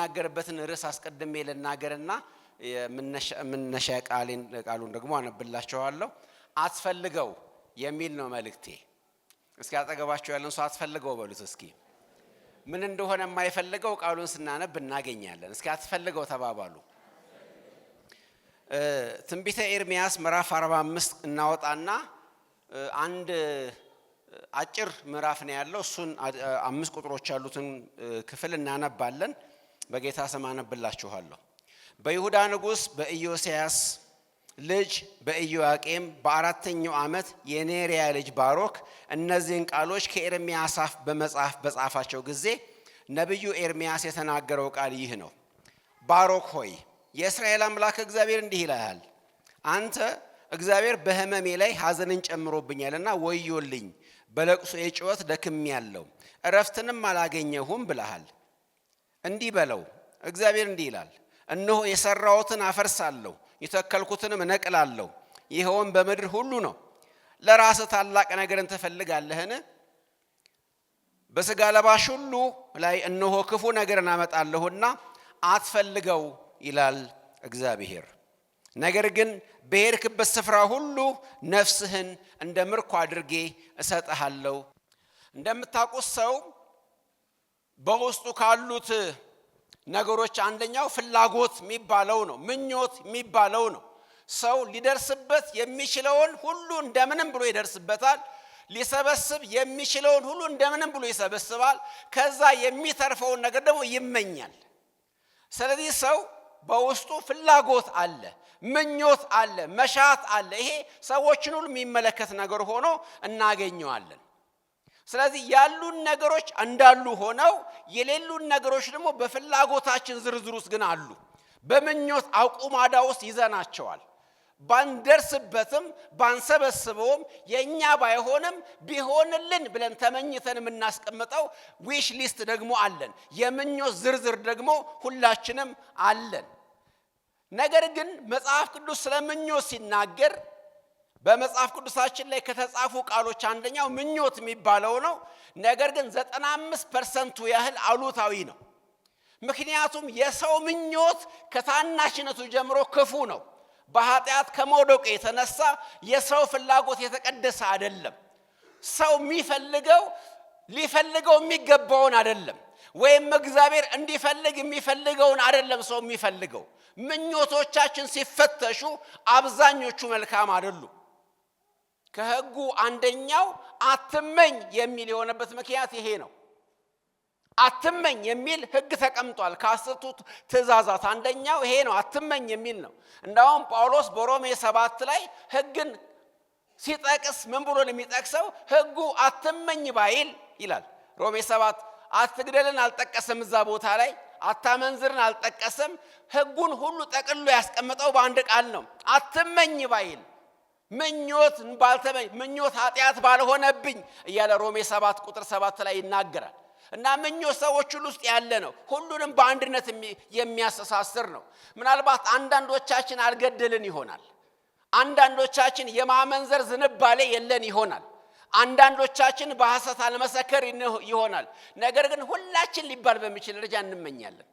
የምናገርበትን ርዕስ አስቀድሜ ልናገርና የምንነሻ ቃሉን ደግሞ አነብላችኋለሁ። አትፈልገው የሚል ነው መልእክቴ። እስኪ አጠገባችሁ ያለን ሰው አትፈልገው በሉት። እስኪ ምን እንደሆነ የማይፈልገው ቃሉን ስናነብ እናገኛለን። እስኪ አትፈልገው ተባባሉ። ትንቢተ ኤርምያስ ምዕራፍ 45 እናወጣና አንድ አጭር ምዕራፍ ነው ያለው። እሱን 5 ቁጥሮች ያሉትን ክፍል እናነባለን። በጌታ ስም አነብላችኋለሁ። በይሁዳ ንጉሥ በኢዮስያስ ልጅ በኢዮአቄም በአራተኛው ዓመት የኔሪያ ልጅ ባሮክ እነዚህን ቃሎች ከኤርምያስ አፍ በመጽሐፍ በጻፋቸው ጊዜ ነቢዩ ኤርምያስ የተናገረው ቃል ይህ ነው። ባሮክ ሆይ የእስራኤል አምላክ እግዚአብሔር እንዲህ ይላል፣ አንተ እግዚአብሔር በሕመሜ ላይ ሐዘንን ጨምሮብኛልና ወዮልኝ፣ በለቅሶ የጩኸት ደክሜያለሁ፣ እረፍትንም አላገኘሁም ብለሃል። እንዲህ በለው፣ እግዚአብሔር እንዲህ ይላል፣ እነሆ የሠራሁትን አፈርሳለሁ፣ የተከልኩትንም እነቅላለሁ፣ ይኸውም በምድር ሁሉ ነው። ለራስህ ታላቅ ነገርን ትፈልጋለህን? በሥጋ ለባሽ ሁሉ ላይ እነሆ ክፉ ነገርን አመጣለሁና አትፈልገው ይላል እግዚአብሔር። ነገር ግን በሄድክበት ስፍራ ሁሉ ነፍስህን እንደ ምርኮ አድርጌ እሰጥሃለሁ። እንደምታውቁት ሰው በውስጡ ካሉት ነገሮች አንደኛው ፍላጎት የሚባለው ነው፣ ምኞት የሚባለው ነው። ሰው ሊደርስበት የሚችለውን ሁሉ እንደምንም ብሎ ይደርስበታል። ሊሰበስብ የሚችለውን ሁሉ እንደምንም ብሎ ይሰበስባል። ከዛ የሚተርፈውን ነገር ደግሞ ይመኛል። ስለዚህ ሰው በውስጡ ፍላጎት አለ፣ ምኞት አለ፣ መሻት አለ። ይሄ ሰዎችን ሁሉ የሚመለከት ነገር ሆኖ እናገኘዋለን። ስለዚህ ያሉን ነገሮች እንዳሉ ሆነው የሌሉን ነገሮች ደግሞ በፍላጎታችን ዝርዝር ውስጥ ግን አሉ። በምኞት አቁማዳ ውስጥ ይዘናቸዋል። ባንደርስበትም ባንሰበስበውም የኛ ባይሆንም ቢሆንልን ብለን ተመኝተን የምናስቀምጠው ዊሽ ሊስት ደግሞ አለን። የምኞት ዝርዝር ደግሞ ሁላችንም አለን። ነገር ግን መጽሐፍ ቅዱስ ስለ ምኞት ሲናገር በመጽሐፍ ቅዱሳችን ላይ ከተጻፉ ቃሎች አንደኛው ምኞት የሚባለው ነው። ነገር ግን 95% ያህል አሉታዊ ነው። ምክንያቱም የሰው ምኞት ከታናሽነቱ ጀምሮ ክፉ ነው። በኃጢአት ከመውደቁ የተነሳ የሰው ፍላጎት የተቀደሰ አይደለም። ሰው ሊፈልገው የሚገባውን አይደለም፣ ወይም እግዚአብሔር እንዲፈልግ የሚፈልገውን አይደለም ሰው የሚፈልገው። ምኞቶቻችን ሲፈተሹ አብዛኞቹ መልካም አይደሉም። ከሕጉ አንደኛው አትመኝ የሚል የሆነበት ምክንያት ይሄ ነው። አትመኝ የሚል ሕግ ተቀምጧል። ከ10ቱ ትእዛዛት አንደኛው ይሄ ነው፣ አትመኝ የሚል ነው። እንዳውም ጳውሎስ በሮሜ 7 ላይ ሕግን ሲጠቅስ ምን ብሎ ነው የሚጠቅሰው? ሕጉ አትመኝ ባይል ይላል። ሮሜ 7 አትግደልን አልጠቀሰም፣ እዛ ቦታ ላይ አታመንዝርን አልጠቀሰም። ሕጉን ሁሉ ጠቅሎ ያስቀመጠው በአንድ ቃል ነው፣ አትመኝ ባይል። ምኞት ኃጢአት ባልሆነብኝ እያለ ሮሜ 7 ቁጥር 7 ላይ ይናገራል። እና ምኞት ሰዎች ሁሉ ውስጥ ያለ ነው፣ ሁሉንም በአንድነት የሚያስተሳስር ነው። ምናልባት አንዳንዶቻችን አልገደልን ይሆናል፣ አንዳንዶቻችን የማመንዘር ዝንባሌ የለን ይሆናል፣ አንዳንዶቻችን በሐሰት አልመሰከር ይሆናል። ነገር ግን ሁላችን ሊባል በሚችል ደረጃ እንመኛለን።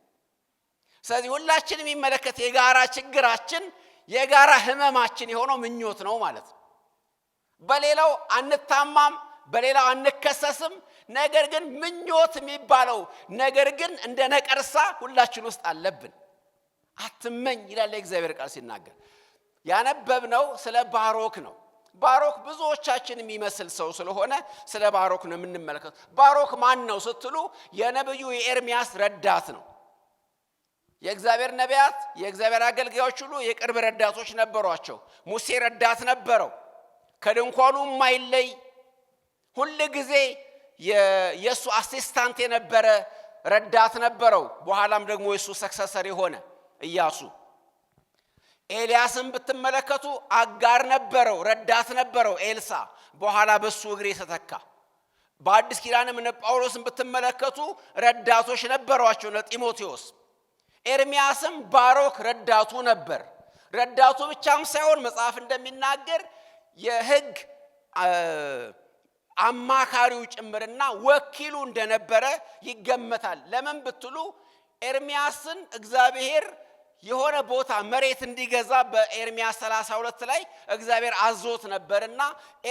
ስለዚህ ሁላችን የሚመለከት የጋራ ችግራችን የጋራ ህመማችን የሆነው ምኞት ነው ማለት ነው። በሌላው አንታማም፣ በሌላው አንከሰስም። ነገር ግን ምኞት የሚባለው ነገር ግን እንደ ነቀርሳ ሁላችን ውስጥ አለብን። አትመኝ ይላል የእግዚአብሔር ቃል ሲናገር። ያነበብነው ስለ ባሮክ ነው። ባሮክ ብዙዎቻችን የሚመስል ሰው ስለሆነ ስለ ባሮክ ነው የምንመለከተው። ባሮክ ማን ነው ስትሉ የነቢዩ የኤርምያስ ረዳት ነው። የእግዚአብሔር ነቢያት፣ የእግዚአብሔር አገልጋዮች ሁሉ የቅርብ ረዳቶች ነበሯቸው። ሙሴ ረዳት ነበረው፣ ከድንኳኑ የማይለይ ሁል ጊዜ የሱ አሲስታንት የነበረ ረዳት ነበረው። በኋላም ደግሞ የሱ ሰክሰሰር የሆነ ኢያሱ። ኤልያስን ብትመለከቱ አጋር ነበረው፣ ረዳት ነበረው ኤልሳ፣ በኋላ በሱ እግር የተተካ። በአዲስ ኪዳንም እነ ጳውሎስን ብትመለከቱ ረዳቶች ነበሯቸው፣ ለጢሞቴዎስ። ኤርምያስም ባሮክ ረዳቱ ነበር። ረዳቱ ብቻም ሳይሆን መጽሐፍ እንደሚናገር የሕግ አማካሪው ጭምርና ወኪሉ እንደነበረ ይገመታል። ለምን ብትሉ ኤርምያስን እግዚአብሔር የሆነ ቦታ መሬት እንዲገዛ በኤርምያስ 32 ላይ እግዚአብሔር አዞት ነበርና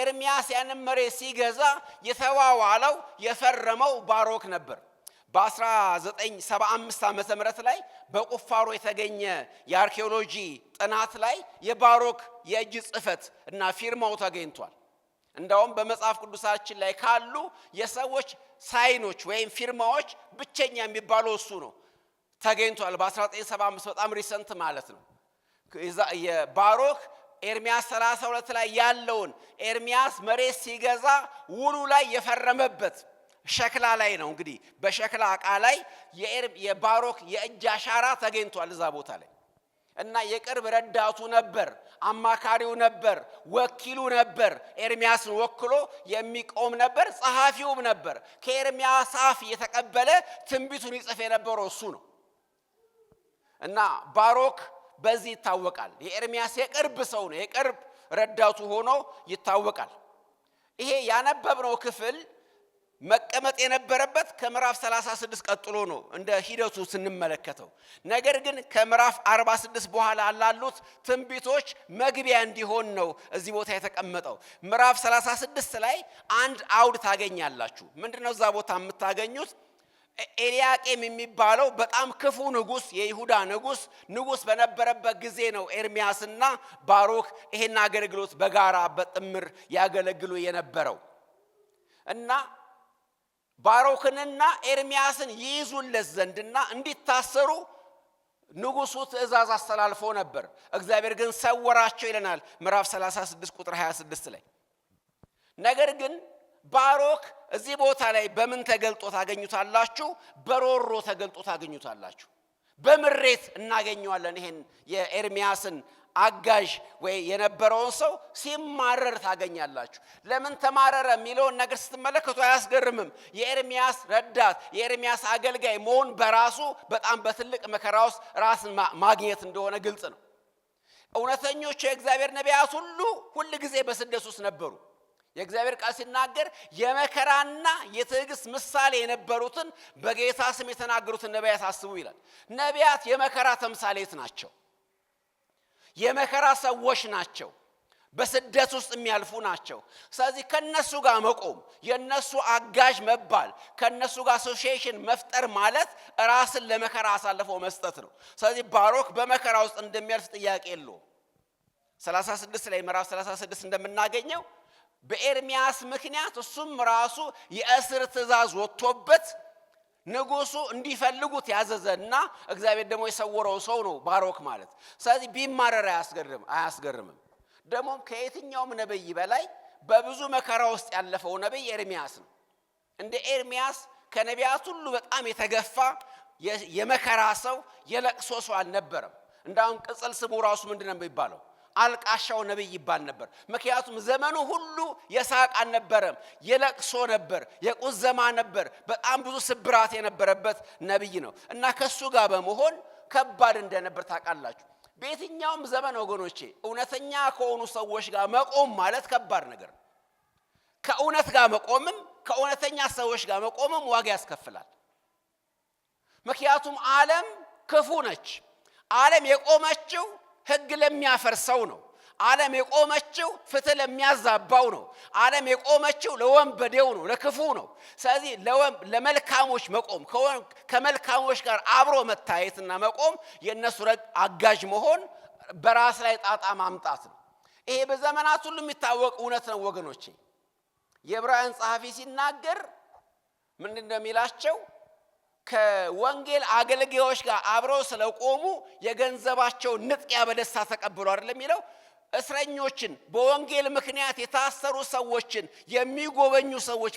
ኤርምያስ ያንን መሬት ሲገዛ የተዋዋለው የፈረመው ባሮክ ነበር። በ1975 ዓመተ ምህረት ላይ በቁፋሮ የተገኘ የአርኪኦሎጂ ጥናት ላይ የባሮክ የእጅ ጽሕፈት እና ፊርማው ተገኝቷል። እንደውም በመጽሐፍ ቅዱሳችን ላይ ካሉ የሰዎች ሳይኖች ወይም ፊርማዎች ብቸኛ የሚባለው እሱ ነው። ተገኝቷል በ1975 በጣም ሪሰንት ማለት ነው። የባሮክ ኤርምያስ 32 ላይ ያለውን ኤርምያስ መሬት ሲገዛ ውሉ ላይ የፈረመበት ሸክላ ላይ ነው። እንግዲህ በሸክላ ዕቃ ላይ የባሮክ የእጅ አሻራ ተገኝቷል እዛ ቦታ ላይ እና የቅርብ ረዳቱ ነበር፣ አማካሪው ነበር፣ ወኪሉ ነበር። ኤርምያስን ወክሎ የሚቆም ነበር፣ ጸሐፊውም ነበር። ከኤርምያስ አፍ የተቀበለ ትንቢቱን ይጽፍ የነበረው እሱ ነው እና ባሮክ በዚህ ይታወቃል። የኤርምያስ የቅርብ ሰው ነው፣ የቅርብ ረዳቱ ሆኖ ይታወቃል። ይሄ ያነበብነው ክፍል መቀመጥ የነበረበት ከምዕራፍ 36 ቀጥሎ ነው እንደ ሂደቱ ስንመለከተው። ነገር ግን ከምዕራፍ 46 በኋላ ላሉት ትንቢቶች መግቢያ እንዲሆን ነው እዚህ ቦታ የተቀመጠው። ምዕራፍ 36 ላይ አንድ አውድ ታገኛላችሁ። ምንድነው እዛ ቦታ የምታገኙት? ኤልያቄም የሚባለው በጣም ክፉ ንጉስ፣ የይሁዳ ንጉስ በነበረበት ጊዜ ነው ኤርምያስና ባሮክ ይሄን አገልግሎት በጋራ በጥምር ያገለግሉ የነበረው እና ባሮክንና ኤርምያስን ይይዙለት ዘንድና እንዲታሰሩ ንጉሱ ትእዛዝ አስተላልፎ ነበር። እግዚአብሔር ግን ሰወራቸው ይለናል ምዕራፍ 36 ቁጥር 26 ላይ። ነገር ግን ባሮክ እዚህ ቦታ ላይ በምን ተገልጦ ታገኙታላችሁ? በሮሮ ተገልጦ ታገኙታላችሁ። በምሬት እናገኘዋለን። ይሄን የኤርምያስን አጋዥ ወይ የነበረውን ሰው ሲማረር ታገኛላችሁ። ለምን ተማረረ የሚለውን ነገር ስትመለከቱ አያስገርምም። የኤርምያስ ረዳት፣ የኤርምያስ አገልጋይ መሆን በራሱ በጣም በትልቅ መከራ ውስጥ ራስን ማግኘት እንደሆነ ግልጽ ነው። እውነተኞቹ የእግዚአብሔር ነቢያት ሁሉ ጊዜ በስደት ውስጥ ነበሩ። የእግዚአብሔር ቃል ሲናገር የመከራና የትዕግስት ምሳሌ የነበሩትን በጌታ ስም የተናገሩትን ነቢያት አስቡ ይላል። ነቢያት የመከራ ተምሳሌት ናቸው። የመከራ ሰዎች ናቸው። በስደት ውስጥ የሚያልፉ ናቸው። ስለዚህ ከነሱ ጋር መቆም፣ የነሱ አጋዥ መባል፣ ከነሱ ጋር አሶሲዬሽን መፍጠር ማለት ራስን ለመከራ አሳልፎ መስጠት ነው። ስለዚህ ባሮክ በመከራ ውስጥ እንደሚያልፍ ጥያቄ የለውም። 36 ላይ ምዕራፍ 36 እንደምናገኘው በኤርምያስ ምክንያት እሱም ራሱ የእስር ትእዛዝ ወጥቶበት ንጉሱ እንዲፈልጉት ያዘዘና እግዚአብሔር ደግሞ የሰወረው ሰው ነው ባሮክ ማለት። ስለዚህ ቢማረር አያስገርምም። ደግሞ ከየትኛውም ነብይ በላይ በብዙ መከራ ውስጥ ያለፈው ነብይ ኤርምያስ ነው። እንደ ኤርምያስ ከነቢያት ሁሉ በጣም የተገፋ የመከራ ሰው፣ የለቅሶ ሰው አልነበረም። እንዳውም ቅጽል ስሙ ራሱ ምንድነው የሚባለው? አልቃሻው ነብይ ይባል ነበር። ምክንያቱም ዘመኑ ሁሉ የሳቅ አልነበረም፣ የለቅሶ ነበር፣ የቁዘማ ነበር። በጣም ብዙ ስብራት የነበረበት ነብይ ነው እና ከሱ ጋር በመሆን ከባድ እንደነበር ታውቃላችሁ። በየትኛውም ዘመን ወገኖቼ እውነተኛ ከሆኑ ሰዎች ጋር መቆም ማለት ከባድ ነገር ነው። ከእውነት ጋር መቆምም ከእውነተኛ ሰዎች ጋር መቆምም ዋጋ ያስከፍላል። ምክንያቱም ዓለም ክፉ ነች። ዓለም የቆመችው ሕግ ለሚያፈርሰው ነው። ዓለም የቆመችው ፍትህ ለሚያዛባው ነው። ዓለም የቆመችው ለወንበዴው ነው፣ ለክፉ ነው። ስለዚህ ለመልካሞች መቆም፣ ከመልካሞች ጋር አብሮ መታየትና መቆም፣ የነሱ አጋዥ መሆን በራስ ላይ ጣጣ ማምጣት ነው። ይሄ በዘመናት ሁሉ የሚታወቅ እውነት ነው ወገኖቼ። የዕብራውያን ጸሐፊ ሲናገር ምንድን እንደሚላቸው ከወንጌል አገልጋዮች ጋር አብረው ስለቆሙ የገንዘባቸው ንጥቂያ በደስታ ተቀበሉ አይደለም የሚለው። እስረኞችን በወንጌል ምክንያት የታሰሩ ሰዎችን የሚጎበኙ ሰዎች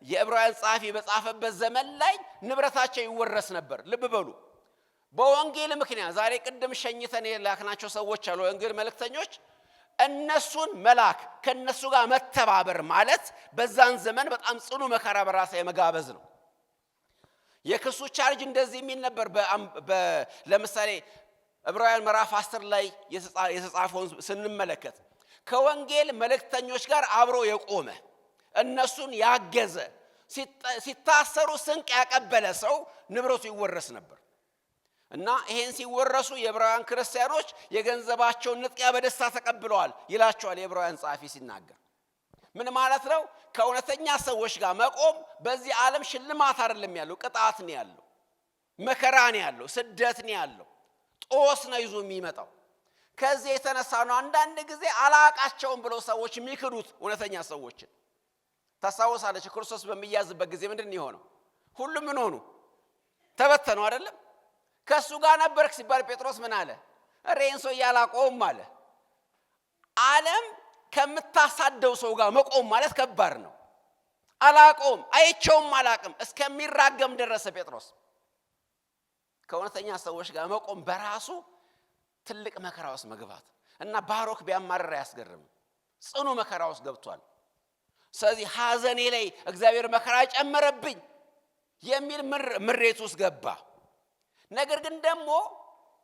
የዕብራውያን ጸሐፊ በጻፈበት ዘመን ላይ ንብረታቸው ይወረስ ነበር። ልብ በሉ። በወንጌል ምክንያት ዛሬ ቅድም ሸኝተን የላክናቸው ሰዎች አሉ፣ ወንጌል መልእክተኞች። እነሱን መላክ ከነሱ ጋር መተባበር ማለት በዛን ዘመን በጣም ጽኑ መከራ በራስ የመጋበዝ ነው። የክሱ ቻርጅ እንደዚህ የሚል ነበር። ለምሳሌ ዕብራውያን ምዕራፍ 10 ላይ የተጻፈውን ስንመለከት ከወንጌል መልእክተኞች ጋር አብሮ የቆመ እነሱን ያገዘ ሲታሰሩ ስንቅ ያቀበለ ሰው ንብረቱ ይወረስ ነበር። እና ይሄን ሲወረሱ የዕብራውያን ክርስቲያኖች የገንዘባቸውን ንጥቂያ በደስታ ተቀብለዋል ይላቸዋል የዕብራውያን ጸሐፊ ሲናገር። ምን ማለት ነው? ከእውነተኛ ሰዎች ጋር መቆም በዚህ ዓለም ሽልማት አይደለም ያለው፣ ቅጣት ነው ያለው፣ መከራ ነው ያለው፣ ስደት ነው ያለው፣ ጦስ ነው ይዞ የሚመጣው። ከዚህ የተነሳ ነው አንዳንድ ጊዜ አላቃቸውም ብለው ሰዎች የሚክዱት እውነተኛ ሰዎችን። ታስታውሳለች ክርስቶስ በሚያዝበት ጊዜ ምንድን የሆነው? ሁሉም ምን ሆኑ? ተበተኑ አይደለም? ከሱ ጋር ነበርክ ሲባል ጴጥሮስ ምን አለ? ሬንሶ ያላቆም አለ። ዓለም ከምታሳደው ሰው ጋር መቆም ማለት ከባድ ነው። አላቆም አይቼውም አላቅም እስከሚራገም ደረሰ ጴጥሮስ። ከእውነተኛ ሰዎች ጋር መቆም በራሱ ትልቅ መከራ ውስጥ መግባት እና ባሮክ ቢያማርር አያስገርም። ጽኑ መከራ ውስጥ ገብቷል። ስለዚህ ሐዘኔ ላይ እግዚአብሔር መከራ ጨመረብኝ የሚል ምሬት ውስጥ ገባ። ነገር ግን ደግሞ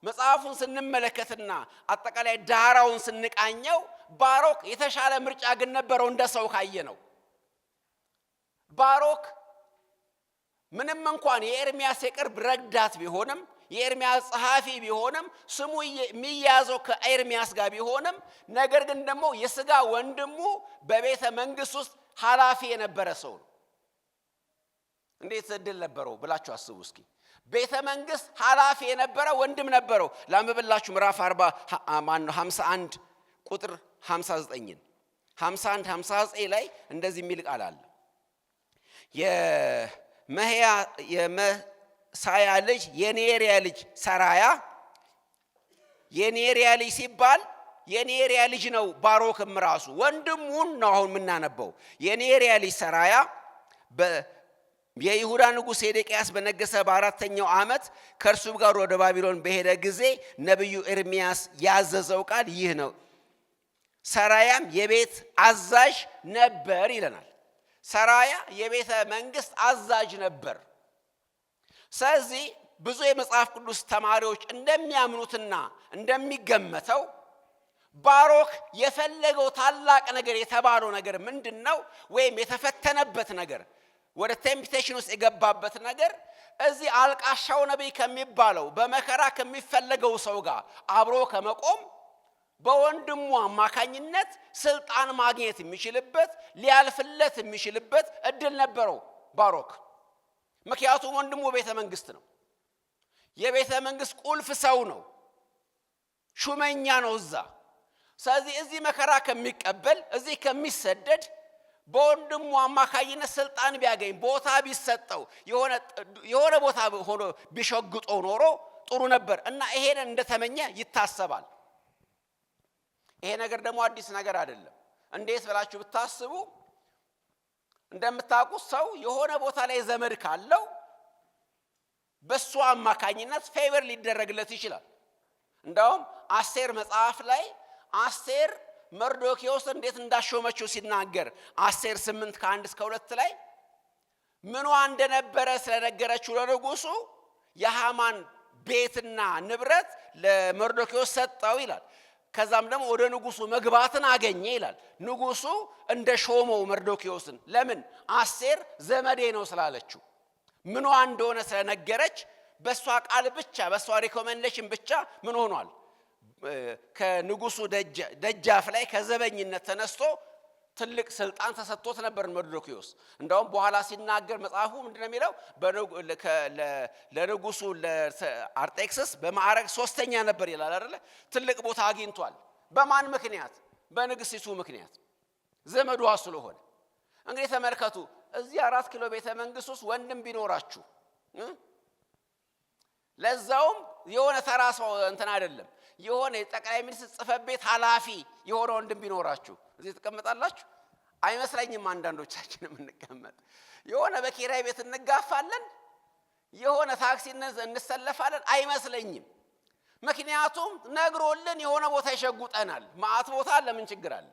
መጽሐፉን ስንመለከትና አጠቃላይ ዳራውን ስንቃኘው ባሮክ የተሻለ ምርጫ ግን ነበረው። እንደ ሰው ካየ ነው ባሮክ ምንም እንኳን የኤርሚያስ የቅርብ ረዳት ቢሆንም የኤርሚያስ ጸሐፊ ቢሆንም ስሙ የሚያዘው ከኤርሚያስ ጋር ቢሆንም ነገር ግን ደግሞ የሥጋ ወንድሙ በቤተ መንግሥት ውስጥ ኃላፊ የነበረ ሰው ነው። እንዴት እድል ነበረው ብላችሁ አስቡ እስኪ። ቤተ መንግሥት ኃላፊ የነበረ ወንድም ነበረው። ላንብብላችሁ ምዕራፍ 51 ቁጥር 59 51 59 ላይ እንደዚህ የሚል ቃል አለ። የመሳያ ልጅ የኔሪያ ልጅ ሰራያ፣ የኔሪያ ልጅ ሲባል የኔሪያ ልጅ ነው። ባሮክም ራሱ ወንድሙን ነው አሁን የምናነበው። የኔሪያ ልጅ ሰራያ የይሁዳ ንጉሥ ሴዴቅያስ በነገሰ በአራተኛው ዓመት ከእርሱ ጋር ወደ ባቢሎን በሄደ ጊዜ ነቢዩ ኤርምያስ ያዘዘው ቃል ይህ ነው። ሰራያም የቤት አዛዥ ነበር ይለናል። ሰራያ የቤተ መንግሥት አዛዥ ነበር። ስለዚህ ብዙ የመጽሐፍ ቅዱስ ተማሪዎች እንደሚያምኑትና እንደሚገመተው ባሮክ የፈለገው ታላቅ ነገር የተባለው ነገር ምንድን ነው? ወይም የተፈተነበት ነገር ወደ ቴምፕቴሽን ውስጥ የገባበት ነገር እዚህ አልቃሻው ነቢይ ከሚባለው በመከራ ከሚፈለገው ሰው ጋር አብሮ ከመቆም በወንድሙ አማካኝነት ስልጣን ማግኘት የሚችልበት ሊያልፍለት የሚችልበት እድል ነበረው ባሮክ። ምክንያቱም ወንድሙ ቤተ መንግሥት ነው። የቤተ መንግሥት ቁልፍ ሰው ነው። ሹመኛ ነው እዛ። ስለዚህ እዚህ መከራ ከሚቀበል እዚህ ከሚሰደድ በወንድሙ አማካኝነት ስልጣን ቢያገኝ ቦታ ቢሰጠው የሆነ ቦታ ሆኖ ቢሸግጦ ኖሮ ጥሩ ነበር እና ይሄን እንደተመኘ ይታሰባል። ይሄ ነገር ደግሞ አዲስ ነገር አይደለም። እንዴት ብላችሁ ብታስቡ እንደምታውቁት ሰው የሆነ ቦታ ላይ ዘመድ ካለው በሱ አማካኝነት ፌቨር ሊደረግለት ይችላል። እንደውም አስቴር መጽሐፍ ላይ አስቴር መርዶክዮስ እንዴት እንዳሾመችው ሲናገር አስቴር 8 ከ1 እስከ 2 ላይ ምኗ እንደነበረ ስለነገረችው ለንጉሱ የሃማን ቤትና ንብረት ለመርዶክዮስ ሰጠው ይላል። ከዛም ደግሞ ወደ ንጉሱ መግባትን አገኘ ይላል። ንጉሱ እንደ ሾመው መርዶክዮስን ለምን? አስቴር ዘመዴ ነው ስላለችው ምኗ እንደሆነ ስለነገረች በሷ ቃል ብቻ በሷ ሪኮሜንዴሽን ብቻ ምን ሆኗል? ከንጉሱ ደጃፍ ላይ ከዘበኝነት ተነስቶ ትልቅ ስልጣን ተሰጥቶት ነበር መርዶክዮስ። እንደውም በኋላ ሲናገር መጽሐፉ ምንድነው የሚለው? ለንጉሱ ለአርጤክስስ በማዕረግ 3ኛ ነበር ይላል አይደለ? ትልቅ ቦታ አግኝቷል። በማን ምክንያት? በንግስቲቱ ምክንያት፣ ዘመዷ ስለሆነ። እንግዲህ ተመልከቱ፣ እዚህ 4 ኪሎ ቤተ መንግስት ውስጥ ወንድም ቢኖራችሁ ለዛውም የሆነ ተራ ሰው እንትን አይደለም፣ የሆነ የጠቅላይ ሚኒስትር ጽሕፈት ቤት ኃላፊ የሆነ ወንድም ቢኖራችሁ እዚህ ተቀመጣላችሁ? አይመስለኝም። አንዳንዶቻችንም እንቀመጥ የሆነ በኪራይ ቤት እንጋፋለን፣ የሆነ ታክሲ እንሰለፋለን። አይመስለኝም። ምክንያቱም ነግሮልን የሆነ ቦታ ይሸጉጠናል። ማአት ቦታ ለምን ችግር አለ?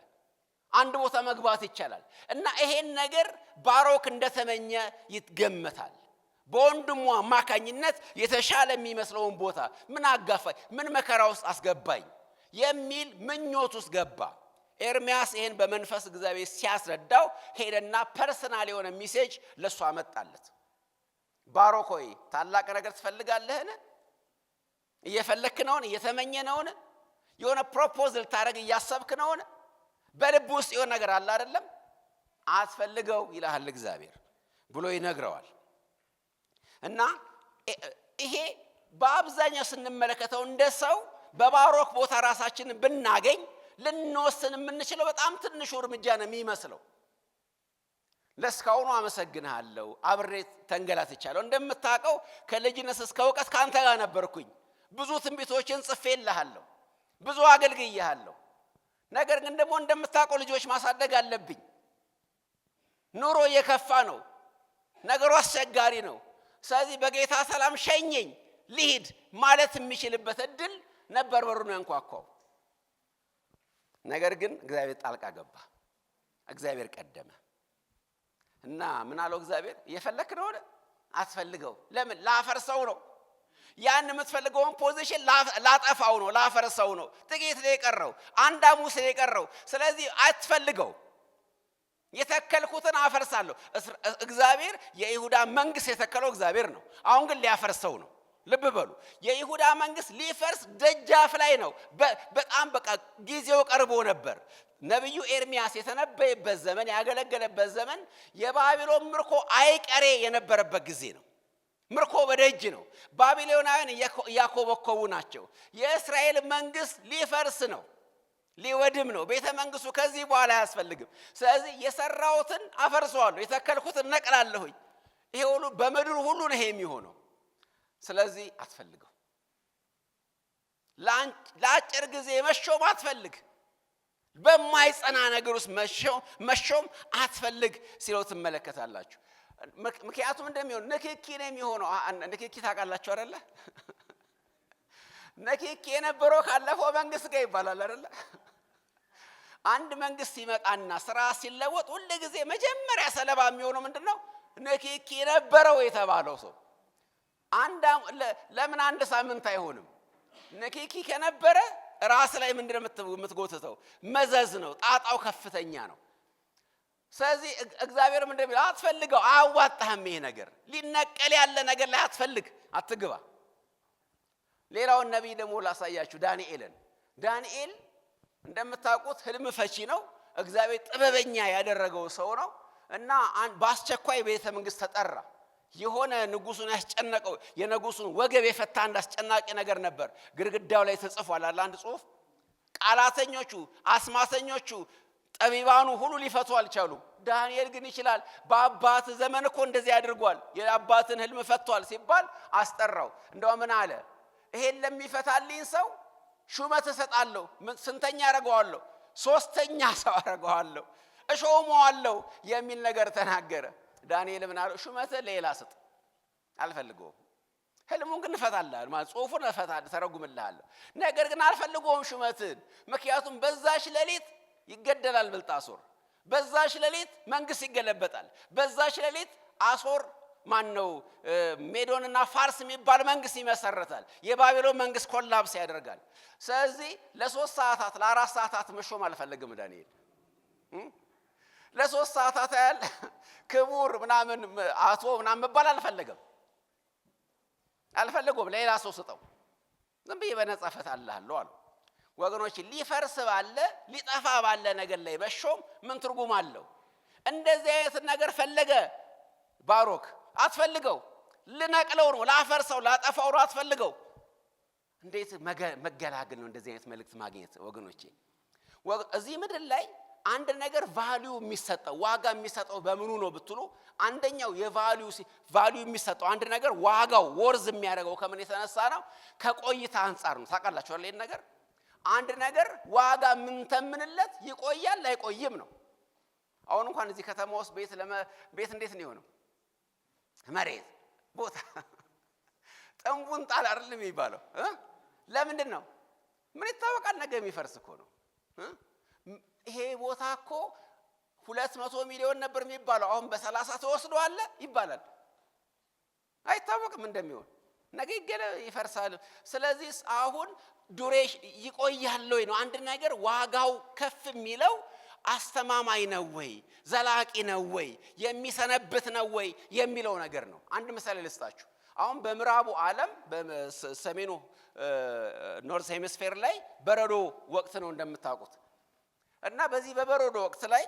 አንድ ቦታ መግባት ይቻላል። እና ይሄን ነገር ባሮክ እንደተመኘ ይገመታል። በወንድሙ አማካኝነት የተሻለ የሚመስለውን ቦታ ምን አጋፋኝ፣ ምን መከራ ውስጥ አስገባኝ የሚል ምኞት ውስጥ ገባ። ኤርምያስ ይሄን በመንፈስ እግዚአብሔር ሲያስረዳው ሄደና ፐርሰናል የሆነ ሜሴጅ ለሱ አመጣለት። ባሮክ ሆይ ታላቅ ነገር ትፈልጋለህን? እየፈለክ ነውን? እየተመኘ ነውን? የሆነ ፕሮፖዛል ታረግ እያሰብክ ነውን? በልብ ውስጥ የሆነ ነገር አለ አይደለም? አትፈልገው ይላል እግዚአብሔር ብሎ ይነግረዋል። እና ይሄ በአብዛኛው ስንመለከተው እንደ ሰው በባሮክ ቦታ ራሳችንን ብናገኝ ልንወስን የምንችለው በጣም ትንሹ እርምጃ ነው የሚመስለው። ለስካውኑ አመሰግንሃለሁ፣ አብሬ ተንገላትቻለሁ። እንደምታውቀው ከልጅነት እስከ እውቀት ካንተ ጋር ነበርኩኝ። ብዙ ትንቢቶችን ጽፌልሃለሁ፣ ብዙ አገልግዬሃለሁ። ነገር ግን ደግሞ እንደምታውቀው ልጆች ማሳደግ አለብኝ። ኑሮ እየከፋ ነው፣ ነገሩ አስቸጋሪ ነው። ስለዚህ በጌታ ሰላም ሸኘኝ ልሂድ ማለት የሚችልበት እድል ነበር በሩን ያንኳኳው። ነገር ግን እግዚአብሔር ጣልቃ ገባ፣ እግዚአብሔር ቀደመ እና ምን አለው እግዚአብሔር? እየፈለክ ነው አትፈልገው። ለምን? ላፈርሰው ነው። ያን የምትፈልገውን ፖዚሽን ላጠፋው ነው፣ ላፈርሰው ነው። ጥቂት ነው የቀረው፣ አንድ ሐሙስ ነው የቀረው። ስለዚህ አትፈልገው። የተከልኩትን አፈርሳለሁ። እግዚአብሔር የይሁዳ መንግስት የተከለው እግዚአብሔር ነው። አሁን ግን ሊያፈርሰው ነው። ልብ በሉ፣ የይሁዳ መንግስት ሊፈርስ ደጃፍ ላይ ነው። በጣም በቃ ጊዜው ቀርቦ ነበር። ነብዩ ኤርምያስ የተነበየበት ዘመን፣ ያገለገለበት ዘመን የባቢሎን ምርኮ አይቀሬ የነበረበት ጊዜ ነው። ምርኮ በደጅ ነው። ባቢሎናውያን እያኮበኮቡ ናቸው። የእስራኤል መንግስት ሊፈርስ ነው፣ ሊወድም ነው። ቤተ መንግስቱ ከዚህ በኋላ አያስፈልግም። ስለዚህ የሰራሁትን አፈርሰዋለሁ፣ የተከልኩትን ነቅላለሁኝ። ይሄ ሁሉ በምድር ሁሉ ነው ይሄ የሚሆነው። ስለዚህ አትፈልገው። ለአጭር ጊዜ መሾም አትፈልግ። በማይጸና ነገር ውስጥ መሾም አትፈልግ ሲለው ትመለከታላችሁ። ምክንያቱም እንደሚሆን ንክኪ ነው የሚሆነው። ንክኪ ታውቃላችሁ አይደለ? ንክኪ የነበረው ካለፈው መንግስት ጋር ይባላል አይደለ? አንድ መንግስት ሲመጣና ስራ ሲለወጥ ሁሉ ጊዜ መጀመሪያ ሰለባ የሚሆነው ምንድነው? ንክኪ የነበረው የተባለው ሰው። ለምን አንድ ሳምንት አይሆንም? ንክኪ ከነበረ ራስ ላይ ምንድነው የምትጎትተው? መዘዝ ነው። ጣጣው ከፍተኛ ነው። ስለዚህ እግዚአብሔር ምንድነው የሚለው? አትፈልገው፣ አያዋጣህም። ይሄ ነገር ሊነቀል ያለ ነገር ላይ አትፈልግ፣ አትግባ። ሌላውን ነቢይ ደግሞ ላሳያችሁ፣ ዳንኤልን። ዳንኤል እንደምታውቁት ህልም ፈቺ ነው። እግዚአብሔር ጥበበኛ ያደረገው ሰው ነው እና በአስቸኳይ ቤተ መንግስት ተጠራ። የሆነ ንጉሱን ያስጨነቀው የንጉሱን ወገብ የፈታ አንድ አስጨናቂ ነገር ነበር። ግድግዳው ላይ ተጽፏል አለ አንድ ጽሑፍ። ቃላተኞቹ፣ አስማተኞቹ፣ ጠቢባኑ ሁሉ ሊፈቱ አልቻሉም። ዳንኤል ግን ይችላል። በአባት ዘመን እኮ እንደዚህ አድርጓል፣ የአባትን ህልም ፈቷል ሲባል አስጠራው። እንደው ምን አለ? ይሄን ለሚፈታልኝ ሰው ሹመት እሰጣለሁ። ስንተኛ አረጋዋለሁ? ሶስተኛ ሰው አረጋዋለሁ፣ እሾመዋለሁ የሚል ነገር ተናገረ። ዳንኤል ምን አለው? ሹመት ሌላ ስጥ፣ አልፈልገውም። ህልሙን ግን እፈታልሃለሁ ማለት ጽሑፉን ተረጉምልሃለሁ፣ ነገር ግን አልፈልገውም ሹመትን። ምክንያቱም በዛሽ ሌሊት ይገደላል ብልጣሶር፣ በዛሽ ሌሊት መንግስት ይገለበጣል፣ በዛሽ ሌሊት አሶር ማነው ሜዶንና ፋርስ የሚባል መንግስት ይመሰረታል። የባቢሎን መንግስት ኮላፕስ ያደርጋል። ስለዚህ ለሶስት ሰዓታት ለአራት ሰዓታት መሾም አልፈልግም ዳንኤል። ለሶስት ሰዓታት ያህል ክቡር ምናምን አቶ ምናምን መባል አልፈልገውም። ሌላ ሰው ስጠው፣ ዝም ብዬ በነጻ እፈታልሃለሁ አሉ። ወገኖች ሊፈርስ ባለ ሊጠፋ ባለ ነገር ላይ መሾም ምን ትርጉም አለው? እንደዚህ አይነት ነገር ፈለገ ባሮክ። አትፈልገው፣ ልነቅለው ነው፣ ላፈርሰው፣ ላጠፋው ነው። አትፈልገው። እንዴት መገላገል ነው እንደዚህ አይነት መልእክት ማግኘት ወገኖቼ? እዚህ ምድር ላይ አንድ ነገር ቫልዩ የሚሰጠው ዋጋ የሚሰጠው በምኑ ነው ብትሉ፣ አንደኛው የቫልዩ የሚሰጠው አንድ ነገር ዋጋው ወርዝ የሚያደርገው ከምን የተነሳ ነው? ከቆይታ አንፃር ነው። ታውቃላችሁ አይደል? ነገር አንድ ነገር ዋጋ ምን ተምንለት ይቆያል አይቆይም ነው። አሁን እንኳን እዚህ ከተማ ውስጥ ቤት እንዴት ነው የሆነው? መሬት ቦታ ጥንቡን ጣል አይደል የሚባለው? ለምንድን ነው? ምን ይታወቃል? ነገ የሚፈርስ እኮ ነው። ይሄ ቦታ እኮ 200 ሚሊዮን ነበር የሚባለው፣ አሁን በ30 ተወስዷል ይባላል። አይታወቅም እንደሚሆን። ነገ ይፈርሳል። ስለዚህ አሁን ዱሬሽ ይቆያል ወይ ነው አንድ ነገር ዋጋው ከፍ የሚለው አስተማማኝ ነው ወይ ዘላቂ ነው ወይ የሚሰነብት ነው ወይ የሚለው ነገር ነው። አንድ ምሳሌ ልስጣችሁ። አሁን በምዕራቡ ዓለም በሰሜኑ ኖርዝ ሄሚስፌር ላይ በረዶ ወቅት ነው እንደምታውቁት እና በዚህ በበረዶ ወቅት ላይ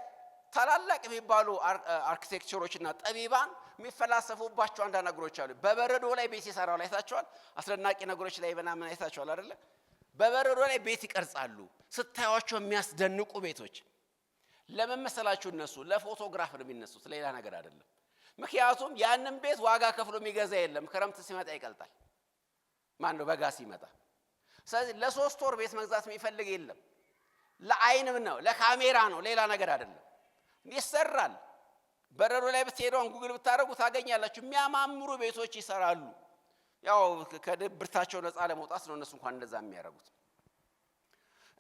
ታላላቅ የሚባሉ አርኪቴክቸሮችና ጠቢባን የሚፈላሰፉባቸው አንዳንድ ነገሮች አሉ። በበረዶ ላይ ቤት ይሰራሉ አይታችኋል። አስደናቂ ነገሮች ላይ ምናምን አይታችኋል አይደለ? በበረዶ ላይ ቤት ይቀርጻሉ። ስታዩዋቸው የሚያስደንቁ ቤቶች። ለምን መሰላችሁ? እነሱ ለፎቶግራፍ ነው የሚነሱት፣ ሌላ ነገር አይደለም። ምክንያቱም ያንን ቤት ዋጋ ከፍሎ የሚገዛ የለም። ክረምት ሲመጣ ይቀልጣል። ማን ነው? በጋ ሲመጣ። ስለዚህ ለሶስት ወር ቤት መግዛት የሚፈልግ የለም። ለአይንም ነው፣ ለካሜራ ነው፣ ሌላ ነገር አይደለም። ይሰራል። በረዶ ላይ ብትሄዱ ጉግል ብታደርጉ ታገኛላችሁ። የሚያማምሩ ቤቶች ይሰራሉ። ያው ከድብርታቸው ነፃ ለመውጣት ነው እነሱ እንኳን እንደዛ የሚያደርጉት።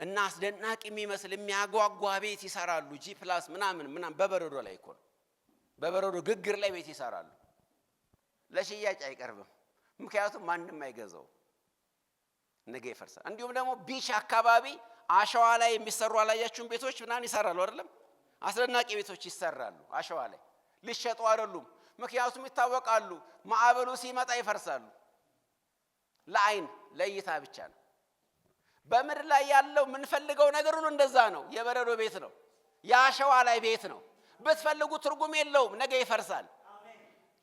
እና አስደናቂ የሚመስል የሚያጓጓ ቤት ይሰራሉ። ጂ ፕላስ ምናምን በበረዶ ላይ እኮ ነው። በበረዶ ግግር ላይ ቤት ይሰራሉ። ለሽያጭ አይቀርብም፣ ምክንያቱም ማንም አይገዛው፣ ነገ ይፈርሳል። እንዲሁም ደግሞ ቢች አካባቢ አሸዋ ላይ የሚሰሩ አላያችሁም? ቤቶች ምናምን ይሰራሉ አይደለም? አስደናቂ ቤቶች ይሰራሉ አሸዋ ላይ። ሊሸጡ አይደሉም፣ ምክንያቱም ይታወቃሉ። ማዕበሉ ሲመጣ ይፈርሳሉ። ለአይን ለእይታ ብቻ ነው። በምድር ላይ ያለው የምንፈልገው ነገር ሁሉ እንደዛ ነው። የበረዶ ቤት ነው፣ የአሸዋ ላይ ቤት ነው። ብትፈልጉ ትርጉም የለውም፣ ነገ ይፈርሳል።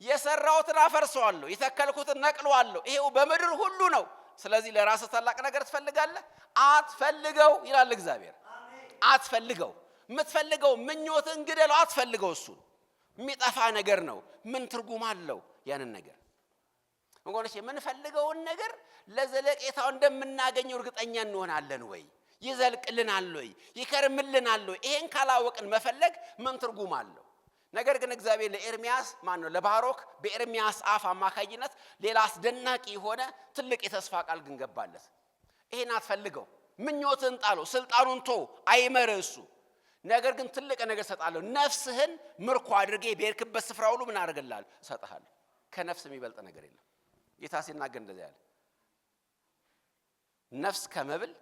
የሰራሁትን አፈርሰዋለሁ፣ የተከልኩትን ነቅለዋለሁ። ይሄው በምድር ሁሉ ነው። ስለዚህ ለራስህ ታላቅ ነገር ትፈልጋለህ? አትፈልገው ይላል እግዚአብሔር። አትፈልገው። የምትፈልገው ምኞትን ግደለው፣ አትፈልገው። እሱ የሚጠፋ ነገር ነው። ምን ትርጉም አለው ያንን ነገር? ወገኖች የምንፈልገውን ነገር ለዘለቄታው እንደምናገኘው እርግጠኛ እንሆናለን ወይ? ይዘልቅልናል ወይ? ይከርምልናል ወይ? ይሄን ካላወቅን መፈለግ ምን ትርጉም አለው? ነገር ግን እግዚአብሔር ለኤርሚያስ ለባሮክ በኤርሚያስ አፍ አማካኝነት ሌላ አስደናቂ የሆነ ትልቅ የተስፋ ቃል ግን ገባለት። ይሄን አትፈልገው፣ ምኞትን ጣለው፣ ስልጣኑን ቶ አይመርህ እሱ። ነገር ግን ትልቅ ነገር ሰጣለሁ፣ ነፍስህን ምርኮ አድርጌ በሄድክበት ስፍራ ሁሉ ምን አደርግልሃለሁ? እሰጥሃለሁ። ከነፍስ የሚበልጥ ነገር የለም። ጌታ ሲናገር እንደዚህ ያለ ነፍስ ከመብል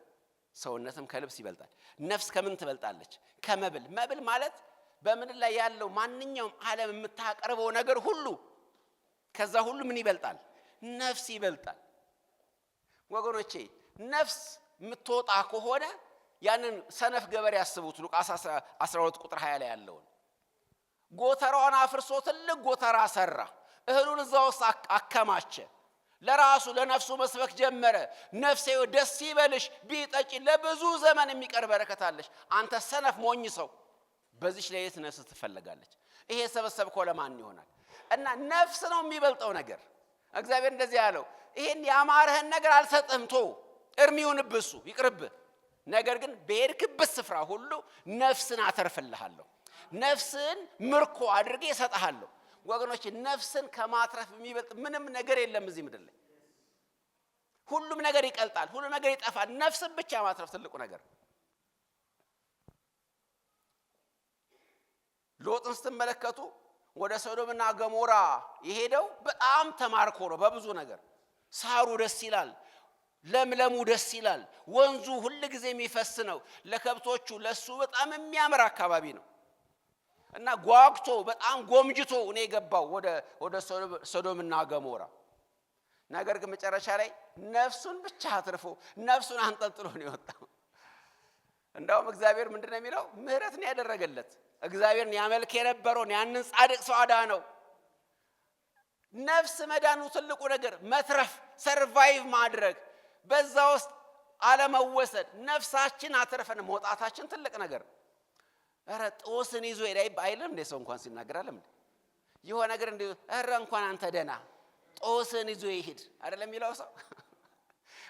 ሰውነትም ከልብስ ይበልጣል። ነፍስ ከምን ትበልጣለች? ከመብል። መብል ማለት በምድር ላይ ያለው ማንኛውም ዓለም የምታቀርበው ነገር ሁሉ ከዛ ሁሉ ምን ይበልጣል? ነፍስ ይበልጣል። ወገኖቼ ነፍስ የምትወጣ ከሆነ ያንን ሰነፍ ገበሬ ያስቡት። ሉቃስ 12 ቁጥር 20 ላይ ያለውን ጎተራውን አፍርሶ ትልቅ ጎተራ ሰራ፣ እህሉን እዛ ውስጥ አከማቸ። ለራሱ ለነፍሱ መስበክ ጀመረ። ነፍሴ ደስ ይበልሽ ቢጠጪ ለብዙ ዘመን የሚቀር በረከት አለሽ። አንተ ሰነፍ ሞኝ ሰው በዚች ለየት ነፍስ ትፈልጋለች? ይሄ ሰበሰብከው ለማን ይሆናል? እና ነፍስ ነው የሚበልጠው ነገር። እግዚአብሔር እንደዚህ ያለው ይሄን ያማረህን ነገር አልሰጥህም፣ ቶ እርሚውንብህ፣ እሱ ይቅርብህ። ነገር ግን በሄድክበት ስፍራ ሁሉ ነፍስን አተርፍልሃለሁ፣ ነፍስን ምርኮ አድርጌ እሰጥሃለሁ። ወገኖች ነፍስን ከማትረፍ የሚበልጥ ምንም ነገር የለም እዚህ ምድር ላይ። ሁሉም ነገር ይቀልጣል፣ ሁሉም ነገር ይጠፋል። ነፍስን ብቻ ማትረፍ ትልቁ ነገር። ሎጥን ስትመለከቱ ወደ ሶዶምና ገሞራ የሄደው በጣም ተማርኮ ነው በብዙ ነገር። ሳሩ ደስ ይላል፣ ለምለሙ ደስ ይላል፣ ወንዙ ሁሉ ጊዜ የሚፈስ ነው። ለከብቶቹ ለሱ በጣም የሚያምር አካባቢ ነው እና ጓግቶ በጣም ጎምጅቶ እኔ የገባው ወደ ሶዶምና ገሞራ። ነገር ግን መጨረሻ ላይ ነፍሱን ብቻ አትርፎ ነፍሱን አንጠልጥሎ ነው የወጣው። እንደውም እግዚአብሔር ምንድነው የሚለው? ምህረትን ያደረገለት እግዚአብሔርን ያመልክ የነበረውን ያንን ጻድቅ ሰው አዳነው። ነፍስ መዳኑ ትልቁ ነገር፣ መትረፍ፣ ሰርቫይቭ ማድረግ፣ በዛ ውስጥ አለመወሰድ፣ ነፍሳችን አትርፈን መውጣታችን ትልቅ ነገር። ኧረ ጦስን ይዞ ሄዳ አይልም እንደ ሰው እንኳን ሲናገራለም እንደ ይሆነ ነገር እንደ ኧረ እንኳን አንተ ደና ጦስን ይዞ ይሄድ አይደለም የሚለው ሰው።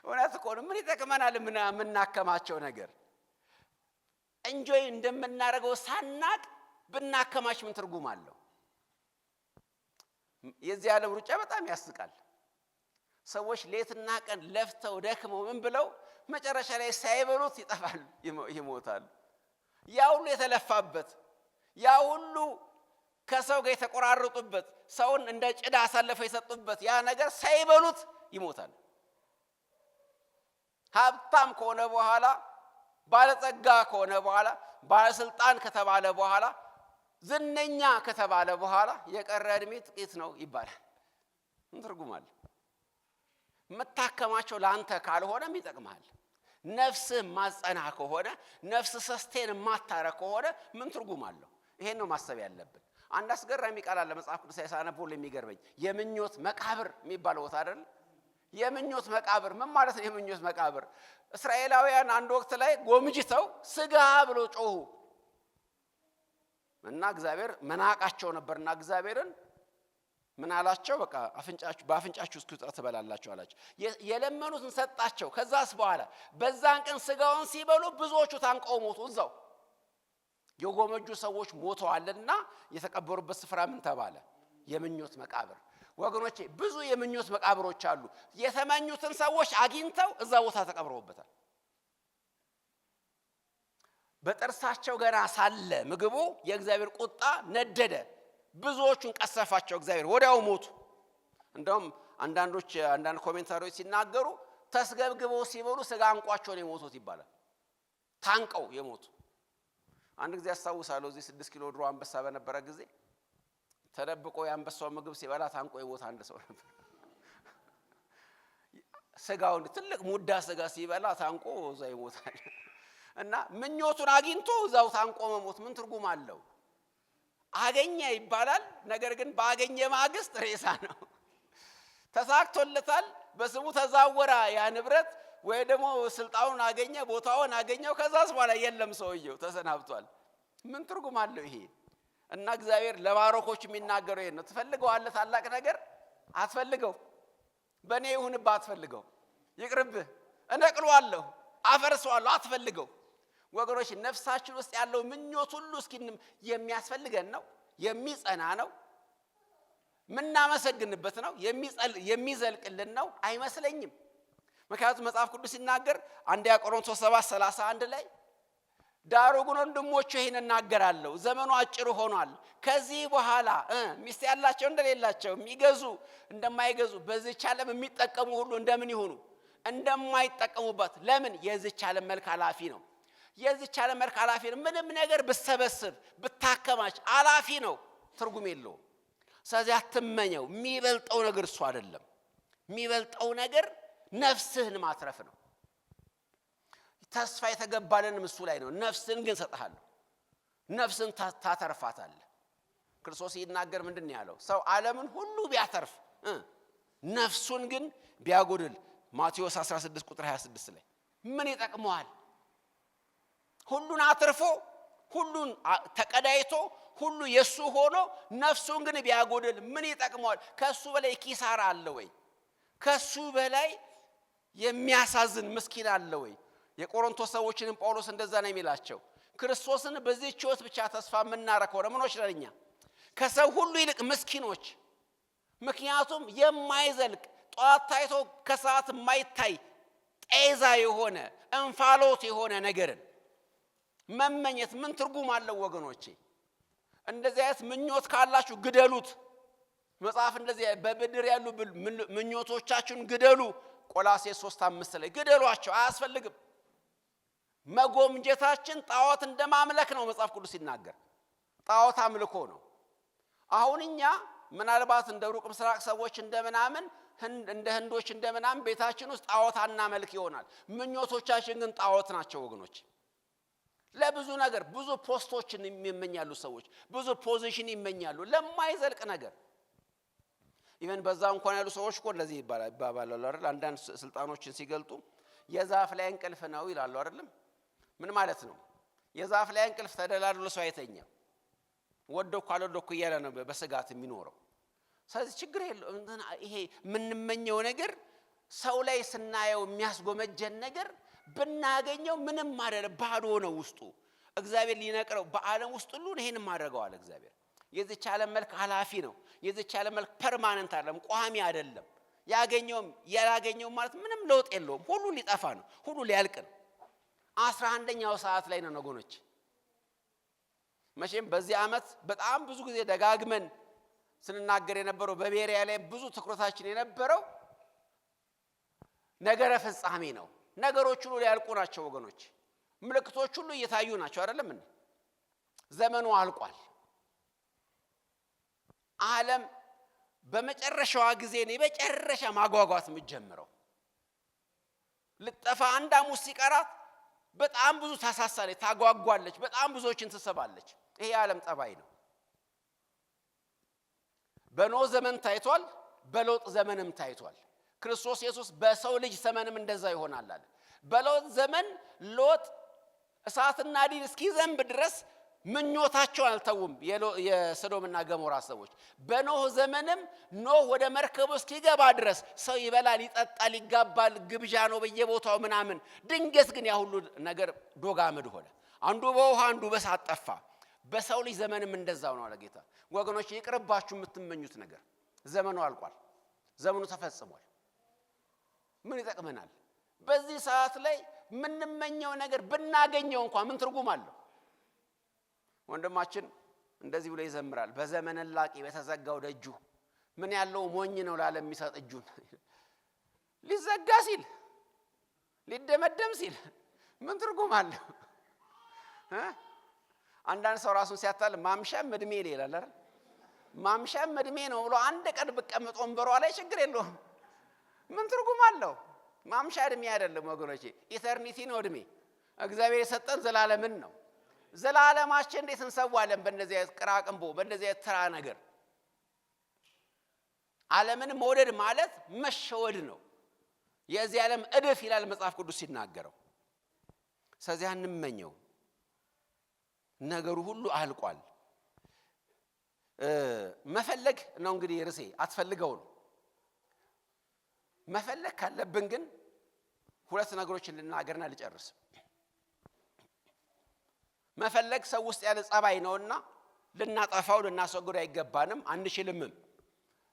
እውነት እኮ ነው። ምን ይጠቅመናል የምናከማቸው ነገር? እንጆይ እንደምናደርገው ሳናቅ ብናከማች ምን ትርጉም አለው? የዚህ ዓለም ሩጫ በጣም ያስቃል። ሰዎች ሌትና ቀን ለፍተው ደክመው ምን ብለው መጨረሻ ላይ ሳይበሉት ይጠፋሉ፣ ይሞታሉ። ያ ሁሉ የተለፋበት፣ ያ ሁሉ ከሰው ጋር የተቆራረጡበት፣ ሰውን እንደ ጭዳ አሳልፈው የሰጡበት ያ ነገር ሳይበሉት ይሞታል። ሀብታም ከሆነ በኋላ ባለጸጋ ከሆነ በኋላ ባለስልጣን ከተባለ በኋላ ዝነኛ ከተባለ በኋላ የቀረ እድሜ ጥቂት ነው ይባላል። ምን ትርጉም አለ? መታከማቸው ላንተ ካልሆነም ይጠቅማል። ነፍስ ማጸና ከሆነ ነፍስ ሰስቴን ማታረክ ከሆነ ምን ትርጉም አለው? ይሄን ነው ማሰብ ያለብን። አንድ አስገራሚ ቃል አለ መጽሐፍ ቅዱስ ሳነበው የሚገርመኝ የምኞት መቃብር የሚባለው ቦታ አይደል? የምኞት መቃብር ምን ማለት ነው? የምኞት መቃብር እስራኤላውያን አንድ ወቅት ላይ ጎምጅተው ስጋ ብሎ ጮሁ እና እግዚአብሔር መናቃቸው ነበርና እግዚአብሔርን ምን አላቸው? በቃ በአፍንጫችሁ እስኪወጣ ትበላላችሁ አላቸው። የለመኑትን ሰጣቸው። ከዛስ በኋላ በዛን ቀን ስጋውን ሲበሉ ብዙዎቹ ታንቀው ሞቱ። እዛው የጎመጁ ሰዎች ሞተዋልና የተቀበሩበት ስፍራ ምን ተባለ? የምኞት መቃብር። ወገኖቼ ብዙ የምኞት መቃብሮች አሉ። የተመኙትን ሰዎች አግኝተው እዛ ቦታ ተቀብረውበታል። በጥርሳቸው ገና ሳለ ምግቡ የእግዚአብሔር ቁጣ ነደደ። ብዙዎቹን ቀሰፋቸው እግዚአብሔር፣ ወዲያው ሞቱ። እንደውም አንዳንድ ኮሜንታሪዎች ሲናገሩ ተስገብግበው ሲበሉ ስጋ አንቋቸው ነው የሞቱት ይባላል። ታንቀው የሞቱ። አንድ ጊዜ አስታውሳለሁ እዚህ 6 ኪሎ ድሮ አንበሳ በነበረ ጊዜ ተደብቆ የአንበሳው ምግብ ሲበላ ታንቆ የሞተ አንድ ሰው ነበር። ስጋውን ትልቅ ሙዳ ስጋ ሲበላ ታንቆ እዛ ይሞታል። እና ምኞቱን አግኝቶ እዛው ታንቆ መሞት ምን ትርጉም አለው? አገኘ ይባላል፣ ነገር ግን ባገኘ ማግስት ሬሳ ነው። ተሳክቶለታል፣ በስሙ ተዛወራ ያ ንብረት ወይ ደግሞ ስልጣኑን አገኘ፣ ቦታውን አገኘው። ከዛስ በኋላ የለም ሰውየው ተሰናብቷል። ምን ትርጉም አለው ይሄ? እና እግዚአብሔር ለባሮኮች የሚናገረው ይሄን ነው። ትፈልገዋለህ ታላቅ ነገር አትፈልገው፣ በእኔ ይሁንብህ አትፈልገው፣ ይቅርብህ፣ እነቅለዋለሁ፣ አፈርሰዋለሁ አትፈልገው። ወገኖች ነፍሳችን ውስጥ ያለው ምኞት ሁሉ እስኪንም የሚያስፈልገን ነው፣ የሚጸና ነው፣ ምናመሰግንበት ነው፣ የሚዘልቅልን ነው አይመስለኝም። ምክንያቱም መጽሐፍ ቅዱስ ሲናገር አንደኛ ቆሮንቶስ 7:31 ላይ ዳሩ ግን ወንድሞቼ ይሄን እናገራለሁ፣ ዘመኑ አጭር ሆኗል። ከዚህ በኋላ ሚስት ያላቸው እንደሌላቸው፣ የሚገዙ እንደማይገዙ፣ በዚህች ዓለም የሚጠቀሙ ሁሉ እንደምን ይሆኑ? እንደማይጠቀሙበት። ለምን? የዚህች ዓለም መልክ አላፊ ነው። የዚህች ዓለም መልክ አላፊ ነው። ምንም ነገር ብሰበስብ ብታከማች አላፊ ነው፣ ትርጉም የለውም። ስለዚህ አትመኘው። የሚበልጠው ነገር እሱ አይደለም። የሚበልጠው ነገር ነፍስህን ማትረፍ ነው። ተስፋ የተገባልንም እሱ ላይ ነው። ነፍስን ግን ሰጥሃለሁ፣ ነፍስን ታተርፋታለህ። ክርስቶስ ይናገር ምንድን ነው ያለው? ሰው ዓለምን ሁሉ ቢያተርፍ ነፍሱን ግን ቢያጎድል፣ ማቴዎስ 16:26 ላይ ምን ይጠቅመዋል? ሁሉን አትርፎ ሁሉን ተቀዳይቶ ሁሉ የሱ ሆኖ ነፍሱን ግን ቢያጎድል ምን ይጠቅመዋል? ከሱ በላይ ኪሳራ አለ ወይ? ከሱ በላይ የሚያሳዝን ምስኪን አለ ወይ? የቆሮንቶስ ሰዎችንም ጳውሎስ እንደዛ ነው የሚላቸው። ክርስቶስን በዚህ ሕይወት ብቻ ተስፋ የምናረከው ነው ምኖች ነኛ ከሰው ሁሉ ይልቅ ምስኪኖች። ምክንያቱም የማይዘልቅ ጧት ታይቶ ከሰዓት የማይታይ ጤዛ የሆነ እንፋሎት የሆነ ነገርን መመኘት ምን ትርጉም አለው ወገኖቼ? እንደዚህ አይነት ምኞት ካላችሁ ግደሉት። መጽሐፍ እንደዚህ በብድር ያሉ ምኞቶቻችሁን ግደሉ። ቆላስይስ 3:5 ላይ ግደሏቸው፣ አያስፈልግም። መጎምጀታችን ጣዖት እንደማምለክ ነው መጽሐፍ ቅዱስ ሲናገር። ጣዖት አምልኮ ነው። አሁን እኛ ምናልባት እንደ ሩቅ ምስራቅ ሰዎች እንደምናምን እንደ ህንዶች እንደምናምን ቤታችን ውስጥ ጣዖት አናመልክ ይሆናል። ምኞቶቻችን ግን ጣዖት ናቸው ወገኖች። ለብዙ ነገር ብዙ ፖስቶችን ይመኛሉ ሰዎች፣ ብዙ ፖዚሽን ይመኛሉ ለማይዘልቅ ነገር። ኢቨን በዛ እንኳን ያሉ ሰዎች እኮ እንደዚህ ይባባላሉ አይደል? አንዳንድ ስልጣኖችን ሲገልጡ የዛፍ ላይ እንቅልፍ ነው ይላሉ አይደለም? ምን ማለት ነው? የዛፍ ላይ እንቅልፍ ተደላድሎ ሰው አይተኛም። ወደኩ አልወደኩ እያለ ነው በስጋት የሚኖረው። ስለዚህ ችግር የለውም። ይሄ የምንመኘው ነገር ሰው ላይ ስናየው የሚያስጎመጀን ነገር ብናገኘው ምንም አይደለም፣ ባዶ ነው ውስጡ። እግዚአብሔር ሊነቅረው በዓለም ውስጥ ሁሉ ይሄን ማድረጋው እግዚአብሔር። የዚህች ዓለም መልክ ኃላፊ ነው። የዚህች ዓለም መልክ ፐርማነንት አይደለም፣ ቋሚ አይደለም። ያገኘውም ያላገኘውም ማለት ምንም ለውጥ የለውም። ሁሉ ሊጠፋ ነው፣ ሁሉ ሊያልቅ ነው። 11ኛው ሰዓት ላይ ነው ወገኖች። መቼም በዚህ ዓመት በጣም ብዙ ጊዜ ደጋግመን ስንናገር የነበረው በቤሪያ ላይ ብዙ ትኩረታችን የነበረው ነገረ ፍጻሜ ነው። ነገሮች ሁሉ ሊያልቁ ናቸው ወገኖች። ምልክቶች ሁሉ እየታዩ ናቸው አይደለም እንዴ? ዘመኑ አልቋል። ዓለም በመጨረሻዋ ጊዜ ነው በመጨረሻ ማጓጓት የምትጀምረው። ልጠፋ አንድ ሐሙስ ሲቀራት በጣም ብዙ ታሳሳለች፣ ታጓጓለች፣ በጣም ብዙዎችን ትስባለች። ይሄ የዓለም ጠባይ ነው። በኖህ ዘመን ታይቷል፣ በሎጥ ዘመንም ታይቷል። ክርስቶስ ኢየሱስ በሰው ልጅ ዘመንም እንደዛ ይሆናል አለ። በሎጥ ዘመን ሎጥ እሳትና ዲን እስኪዘንብ ድረስ ምኞታቸው አልተውም የሰዶምና ገሞራ ሰዎች። በኖህ ዘመንም ኖህ ወደ መርከቡ እስኪገባ ድረስ ሰው ይበላል፣ ይጠጣል፣ ይጋባል፣ ግብዣ ነው በየቦታው ምናምን። ድንገት ግን ያ ሁሉ ነገር ዶግ አመድ ሆነ። አንዱ በውሃ አንዱ በእሳት ጠፋ። በሰው ልጅ ዘመንም እንደዛው ነው አለ ጌታ። ወገኖች ይቅርባችሁ የምትመኙት ነገር። ዘመኑ አልቋል። ዘመኑ ተፈጽሟል። ምን ይጠቅመናል? በዚህ ሰዓት ላይ ምንመኘው ነገር ብናገኘው እንኳን ምን ትርጉም አለው? ወንድማችን እንደዚህ ብሎ ይዘምራል። በዘመን ላቂ በተዘጋው ደጁ ምን ያለው ሞኝ ነው ለዓለም የሚሰጥ እጁን። ሊዘጋ ሲል ሊደመደም ሲል ምን ትርጉም አለው? አንዳንድ ሰው ራሱን ሲያታል ማምሻም እድሜ ይላል አይደል? ማምሻም እድሜ ነው ብሎ አንድ ቀን ብቀመጥ ወንበሯ ላይ ችግር የለውም። ምን ትርጉም አለው? ማምሻ እድሜ አይደለም ወገኖቼ፣ ኢተርኒቲ ነው እድሜ። እግዚአብሔር የሰጠን ዘላለምን ነው። ዘላለማችን እንዴት እንሰዋለን? በእንደዚህ አይነት ቅራቅንቦ፣ በእንደዚህ አይነት ተራ ነገር። ዓለምን መውደድ ማለት መሸወድ ነው። የዚህ ዓለም እድፍ ይላል መጽሐፍ ቅዱስ ሲናገረው። ስለዚህ አንመኘው። ነገሩ ሁሉ አልቋል። መፈለግ ነው እንግዲህ ርዕሴ። አትፈልገው ነው። መፈለግ ካለብን ግን ሁለት ነገሮችን ልናገርና ልጨርስ። መፈለግ ሰው ውስጥ ያለ ጸባይ ነውና ልናጠፋው ልናስወግደው አይገባንም፣ አንችልምም።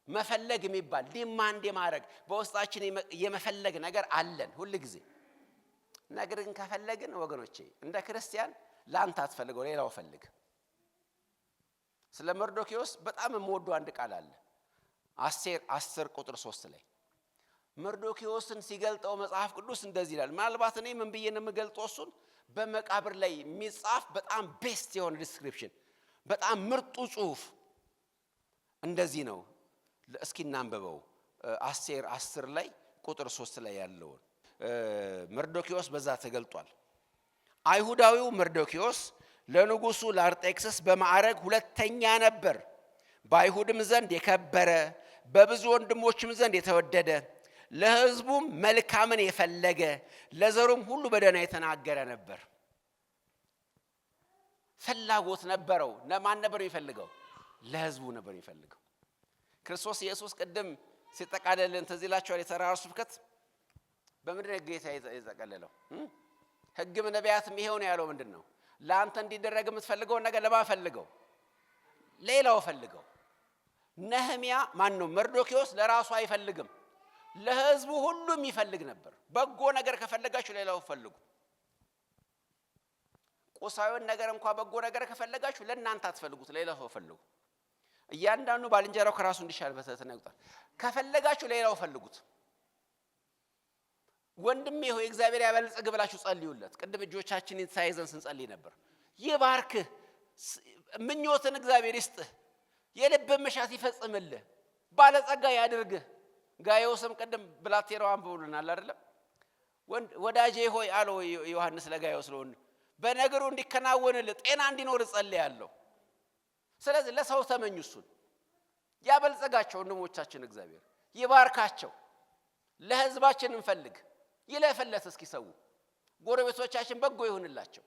መፈለግ የሚባል ዲማንድ የማድረግ በውስጣችን የመፈለግ ነገር አለን ሁል ጊዜ። ነገር ግን ከፈለግን ወገኖቼ እንደ ክርስቲያን ላንተ አትፈልገው፣ ሌላው ፈልግ። ስለ መርዶክዮስ በጣም የምወደው አንድ ቃል አለ። አስቴር 10:3 ላይ መርዶክዮስን ሲገልጠው መጽሐፍ ቅዱስ እንደዚህ ይላል። ምናልባት እኔ ምን ብዬ ነው የምገልጠው? እሱን በመቃብር ላይ የሚጻፍ በጣም ቤስት የሆነ ዲስክሪፕሽን፣ በጣም ምርጡ ጽሑፍ እንደዚህ ነው። እስኪ እናንብበው። አስቴር 10:3 ላይ ያለውን መርዶክዮስ በዛ ተገልጧል። አይሁዳዊው መርዶክዮስ ለንጉሱ ለአርጤክስስ በማዕረግ ሁለተኛ ነበር። በአይሁድም ዘንድ የከበረ በብዙ ወንድሞችም ዘንድ የተወደደ ለሕዝቡም መልካምን የፈለገ ለዘሩም ሁሉ በደህና የተናገረ ነበር። ፍላጎት ነበረው። ለማን ነበር የሚፈልገው? ለሕዝቡ ነበር የሚፈልገው። ክርስቶስ ኢየሱስ ቅድም ሲጠቃለልን ትዝ ይላችኋል። የተራራው ስብከት በምንድን ነው ጌታ የጠቀለለው? ሕግም ነቢያትም ይሄው ነው ያለው። ምንድን ነው? ለአንተ እንዲደረግ የምትፈልገውን ነገር ለማን ፈልገው? ሌላው ፈልገው። ነህምያ ማን ነው? መርዶክዮስ ለራሱ አይፈልግም፣ ለሕዝቡ ሁሉ የሚፈልግ ነበር። በጎ ነገር ከፈለጋችሁ ሌላው ፈልጉ። ቁሳዊውን ነገር እንኳን በጎ ነገር ከፈለጋችሁ ለእናንተ አትፈልጉት፣ ሌላው ፈልጉ። እያንዳንዱ ባልንጀራው ከራሱ እንዲሻል በትህትና ይቁጠር። ከፈለጋችሁ ሌላው ፈልጉት። ወንድሜ ሆይ እግዚአብሔር ያበልጽግ ብላችሁ ጸልዩለት። ቅድም እጆቻችንን ሳይዘን ስንጸልይ ነበር። ይባርክህ፣ ምኞትን እግዚአብሔር ይስጥህ፣ የልብ መሻት ይፈጽምልህ፣ ባለጸጋ ያድርግህ። ጋዮስም ቅድም ብላቴራዋን ብሎናል አይደለም? ወዳጄ ሆይ አለው ዮሐንስ ለጋዮስ ነው፣ በነገሩ እንዲከናወንልህ ጤና እንዲኖር ጸልያለሁ። ስለዚህ ለሰው ተመኙ፣ እሱን ያበልጸጋቸው። ወንድሞቻችን እግዚአብሔር ይባርካቸው። ለሕዝባችን እንፈልግ፣ ይለፈለት እስኪ ሰው ጎረቤቶቻችን በጎ ይሁንላቸው።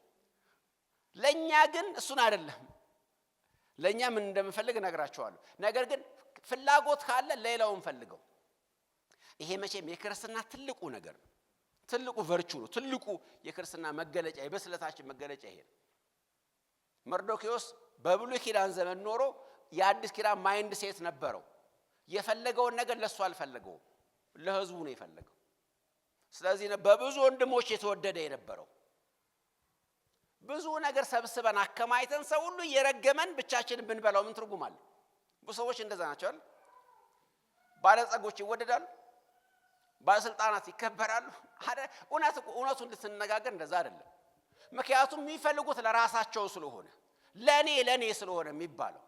ለኛ ግን እሱን አይደለም። ለኛ ምን እንደምፈልግ እነግራቸዋለሁ። ነገር ግን ፍላጎት ካለ ሌላውን ፈልገው። ይሄ መቼም የክርስትና ትልቁ ነገር ነው። ትልቁ ቨርቹ ነው። ትልቁ የክርስትና መገለጫ፣ የበስለታችን መገለጫ ይሄ ነው። መርዶክዮስ በብሉይ ኪዳን ዘመን ኖሮ የአዲስ ኪዳን ማይንድ ሴት ነበረው። የፈለገውን ነገር ለሱ አልፈለገውም፣ ለሕዝቡ ነው የፈለገው። ስለዚህ በብዙ ወንድሞች የተወደደ የነበረው። ብዙ ነገር ሰብስበን አከማይተን ሰው ሁሉ እየረገመን ብቻችንን ብንበላው ምን ትርጉም አለ? ብዙ ሰዎች እንደዛ ናቸው አይደል? ባለጸጎች ይወደዳሉ፣ ባለስልጣናት ይከበራሉ። እውነቱን እንድትነጋገር እንደዛ አይደለም። ምክንያቱም የሚፈልጉት ለራሳቸው ስለሆነ ለኔ ስለሆነ የሚባለው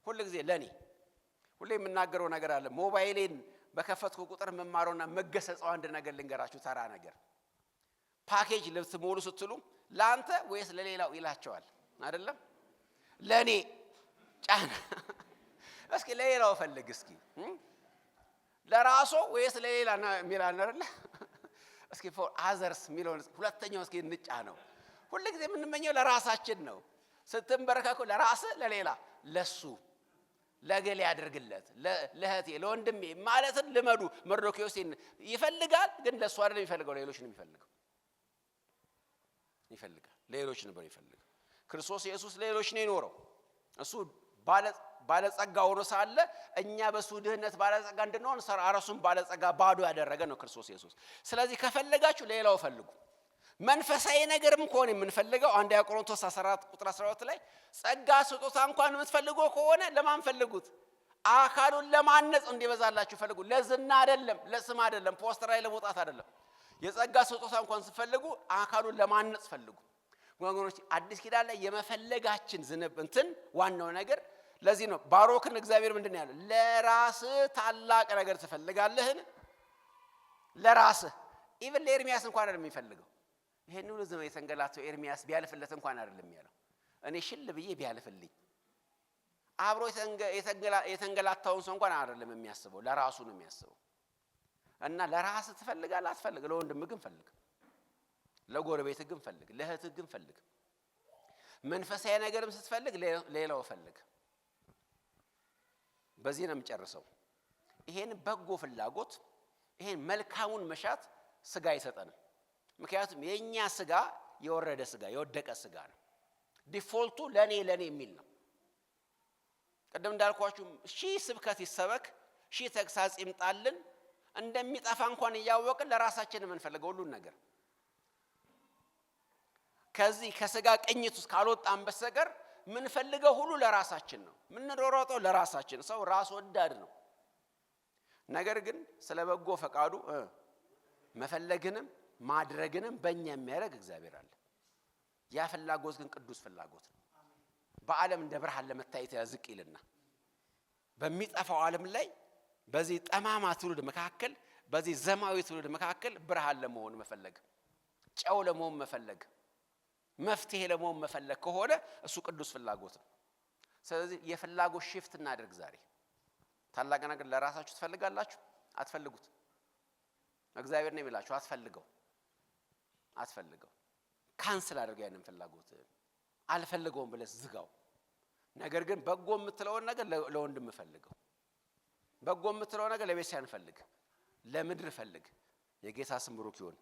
ሁሉ ጊዜ ለኔ ሁሌ የምናገረው ነገር አለ። ሞባይሌን በከፈትኩ ቁጥር መማሩና መገሰጸው አንድ ነገር ልንገራችሁ፣ ተራ ነገር። ፓኬጅ ልትሞሉ ስትሉ ለአንተ ወይስ ለሌላው ይላቸዋል አይደለም? ለኔ ጫና እስኪ ለሌላው ፈልግ እስኪ ለራሱ ወይስ ለሌላ ሚላን አይደለ? እስኪ ፎር አዘርስ ሚሊዮን ሁለተኛው እስኪ እንጫ ነው። ሁሉ ጊዜ የምንመኘው ለራሳችን ነው። ስትንበረከኩ ለራስ ለሌላ ለሱ ለገሌ ያድርግለት ለህቴ ለወንድሜ ማለትን ልመዱ። መርዶክዮስ ይፈልጋል፣ ግን ለሱ አይደለም የሚፈልገው፣ ሌሎች ነው የሚፈልገው። ይፈልጋል ሌሎች ነበር የሚፈልገው። ክርስቶስ ኢየሱስ ሌሎች ነው የኖረው። እሱ ባለጸጋ ሆኖ ሳለ እኛ በሱ ድህነት ባለጸጋ እንድንሆን ራሱን ባለጸጋ ባዶ ያደረገ ነው ክርስቶስ ኢየሱስ። ስለዚህ ከፈለጋችሁ ሌላው ፈልጉ። መንፈሳዊ ነገርም ከሆነ የምንፈልገው አንደኛ ቆሮንቶስ 14 ቁጥር 12 ላይ ጸጋ ስጦታ እንኳን የምትፈልጉ ከሆነ ለማን ፈልጉት? አካሉን ለማነጽ እንዲበዛላችሁ ፈልጉ። ለዝና አይደለም፣ ለስም አይደለም፣ ፖስተር ላይ ለመውጣት አይደለም። የጸጋ ስጦታ እንኳን ስትፈልጉ አካሉን ለማነጽ ፈልጉ። ወገኖች አዲስ ኪዳን ላይ የመፈለጋችን ዝንብ እንትን ዋናው ነገር ለዚህ ነው። ባሮክን እግዚአብሔር ምንድነው ያለው? ለራስህ ታላቅ ነገር ትፈልጋለህን? ለራስህ ኢቭን ለኤርሚያስ እንኳን አይደለም የሚፈልገው። ይሄን ሁሉ ዘመን የተንገላተው ኤርሚያስ ቢያልፍለት እንኳን አይደለም ያለው። እኔ ሽል ብዬ ቢያልፍልኝ አብሮ የተንገላታውን ሰው እንኳን አይደለም የሚያስበው፣ ለራሱ ነው የሚያስበው። እና ለራስህ ትፈልጋለህ አትፈልግ፣ ለወንድምህ ግን ፈልግ፣ ለጎረቤትህ ግን ፈልግ፣ ለእህትህ ግን ፈልግ። መንፈሳዊ ነገርም ስትፈልግ ሌላው ፈልግ። በዚህ ነው የምጨርሰው። ይሄን በጎ ፍላጎት ይሄን መልካሙን መሻት ስጋ አይሰጠንም። ምክንያቱም የኛ ስጋ የወረደ ስጋ የወደቀ ስጋ ነው። ዲፎልቱ ለኔ የሚል ነው። ቀደም እንዳልኳችሁ ሺህ ስብከት ይሰበክ ሺህ ተግሳጽ ይምጣልን እንደሚጠፋ እንኳን እያወቅን ለራሳችን የምንፈልገው ሁሉ ነገር ከዚህ ከስጋ ቅኝት ውስጥ ካልወጣን በስተቀር ምን ፈልገው ሁሉ ለራሳችን ነው። ምን ሮሮጠው ለራሳችን። ሰው ራስ ወዳድ ነው። ነገር ግን ስለ በጎ ፈቃዱ መፈለግንም ማድረግንም በእኛ የሚያደርግ እግዚአብሔር አለ። ያ ፍላጎት ግን ቅዱስ ፍላጎት ነው። በዓለም እንደ ብርሃን ለመታየት ያዝቅ ይልና በሚጠፋው ዓለም ላይ በዚህ ጠማማ ትውልድ መካከል በዚህ ዘማዊ ትውልድ መካከል ብርሃን ለመሆን መፈለግ፣ ጨው ለመሆን መፈለግ፣ መፍትሄ ለመሆን መፈለግ ከሆነ እሱ ቅዱስ ፍላጎት ነው። ስለዚህ የፍላጎት ሽፍት እናድርግ ዛሬ። ታላቅ ነገር ለራሳችሁ ትፈልጋላችሁ አትፈልጉት? እግዚአብሔር ነው የሚላችሁ አትፈልገው። ካንስል አድርግ ያንን ፍላጎት። አልፈልገውም ብለህ ዝጋው። ነገር ግን በጎ የምትለው ነገር ለወንድም ፈልገው። በጎ የምትለው ነገር ለቤተሰብ ፈልግ፣ ለምድር ፈልግ። የጌታ ስም ብሩክ ይሁን።